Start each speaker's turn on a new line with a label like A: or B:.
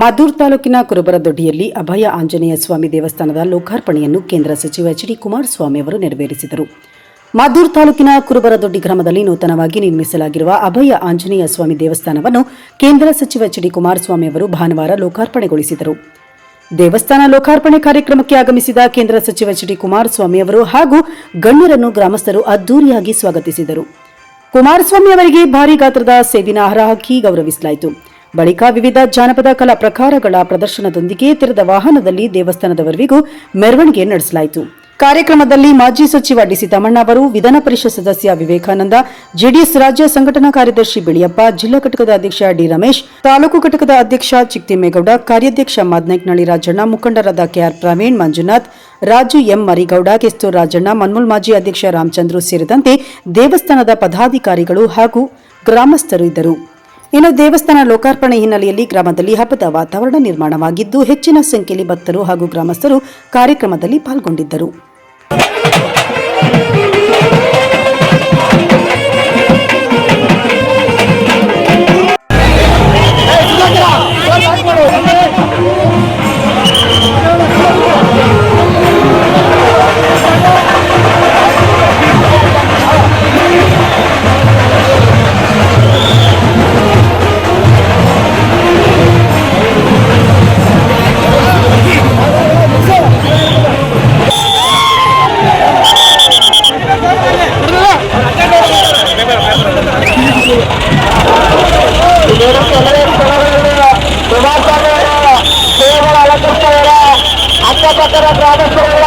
A: ಮದ್ದೂರು ತಾಲೂಕಿನ ಕುರುಬರದೊಡ್ಡಿಯಲ್ಲಿ ಅಭಯ ಆಂಜನೇಯ ಸ್ವಾಮಿ ದೇವಸ್ಥಾನದ ಲೋಕಾರ್ಪಣೆಯನ್ನು ಕೇಂದ್ರ ಸಚಿವ ಎಚ್ ಡಿ ಕುಮಾರಸ್ವಾಮಿ ಅವರು ನೆರವೇರಿಸಿದರು. ಮದ್ದೂರು ತಾಲೂಕಿನ ಕುರುಬರದೊಡ್ಡಿ ಗ್ರಾಮದಲ್ಲಿ ನೂತನವಾಗಿ ನಿರ್ಮಿಸಲಾಗಿರುವ ಅಭಯ ಆಂಜನೇಯ ಸ್ವಾಮಿ ದೇವಸ್ಥಾನವನ್ನು ಕೇಂದ್ರ ಸಚಿವ ಎಚ್ ಡಿ ಕುಮಾರಸ್ವಾಮಿ ಅವರು ಭಾನುವಾರ ಲೋಕಾರ್ಪಣೆಗೊಳಿಸಿದರು. ದೇವಸ್ಥಾನ ಲೋಕಾರ್ಪಣೆ ಕಾರ್ಯಕ್ರಮಕ್ಕೆ ಆಗಮಿಸಿದ ಕೇಂದ್ರ ಸಚಿವ ಎಚ್ ಡಿ ಕುಮಾರಸ್ವಾಮಿ ಅವರು ಹಾಗೂ ಗಣ್ಯರನ್ನು ಗ್ರಾಮಸ್ಥರು ಅದ್ದೂರಿಯಾಗಿ ಸ್ವಾಗತಿಸಿದರು. ಕುಮಾರಸ್ವಾಮಿ ಅವರಿಗೆ ಭಾರೀ ಗಾತ್ರದ ಸೇಬಿನ ಹಾರ ಹಾಕಿ ಗೌರವಿಸಲಾಯಿತು. ಬಳಿಕ ವಿವಿಧ ಜಾನಪದ ಕಲಾ ಪ್ರಕಾರಗಳ ಪ್ರದರ್ಶನದೊಂದಿಗೆ ತೆರೆದ ವಾಹನದಲ್ಲಿ ದೇವಸ್ಥಾನದವರೆಗೂ ಮೆರವಣಿಗೆ ನಡೆಸಲಾಯಿತು. ಕಾರ್ಯಕ್ರಮದಲ್ಲಿ ಮಾಜಿ ಸಚಿವ ಡಿಸಿ ತಮ್ಮಣ್ಣ ಅವರು, ವಿಧಾನ ಪರಿಷತ್ ಸದಸ್ಯ ವಿವೇಕಾನಂದ, ಜೆಡಿಎಸ್ ರಾಜ್ಯ ಸಂಘಟನಾ ಕಾರ್ಯದರ್ಶಿ ಬಿಳಿಯಪ್ಪ, ಜಿಲ್ಲಾ ಘಟಕದ ಅಧ್ಯಕ್ಷ ಡಿ ರಮೇಶ್, ತಾಲೂಕು ಘಟಕದ ಅಧ್ಯಕ್ಷ ಚಿಕ್ತಿಮ್ಮೇಗೌಡ, ಕಾರ್ಯಾಧ್ಯಕ್ಷ ಮಾದನಾಯ್ಕನಹಳ್ಳಿ ರಾಜಣ್ಣ, ಮುಖಂಡರಾದ ಕೆಆರ್ ಪ್ರವೀಣ್, ಮಂಜುನಾಥ್, ರಾಜು ಎಂ ಮರಿಗೌಡ, ಕೆಸ್ತೂರು ರಾಜಣ್ಣ, ಮನ್ಮೂಲ್ ಮಾಜಿ ಅಧ್ಯಕ್ಷ ರಾಮಚಂದ್ರು ಸೇರಿದಂತೆ ದೇವಸ್ಥಾನದ ಪದಾಧಿಕಾರಿಗಳು ಹಾಗೂ ಗ್ರಾಮಸ್ಥರು ಇದ್ದರು. ಇನ್ನು ದೇವಸ್ಥಾನ ಲೋಕಾರ್ಪಣೆ ಹಿನ್ನೆಲೆಯಲ್ಲಿ ಗ್ರಾಮದಲ್ಲಿ ಹಬ್ಬದ ವಾತಾವರಣ ನಿರ್ಮಾಣವಾಗಿದ್ದು, ಹೆಚ್ಚಿನ ಸಂಖ್ಯೆಯಲ್ಲಿ ಭಕ್ತರು ಹಾಗೂ ಗ್ರಾಮಸ್ಥರು ಕಾರ್ಯಕ್ರಮದಲ್ಲಿ ಪಾಲ್ಗೊಂಡಿದ್ದರು. ಅಕ್ಕಪಕ್ಕದ ಗ್ರಾಮಸ್ಥರುಗಳ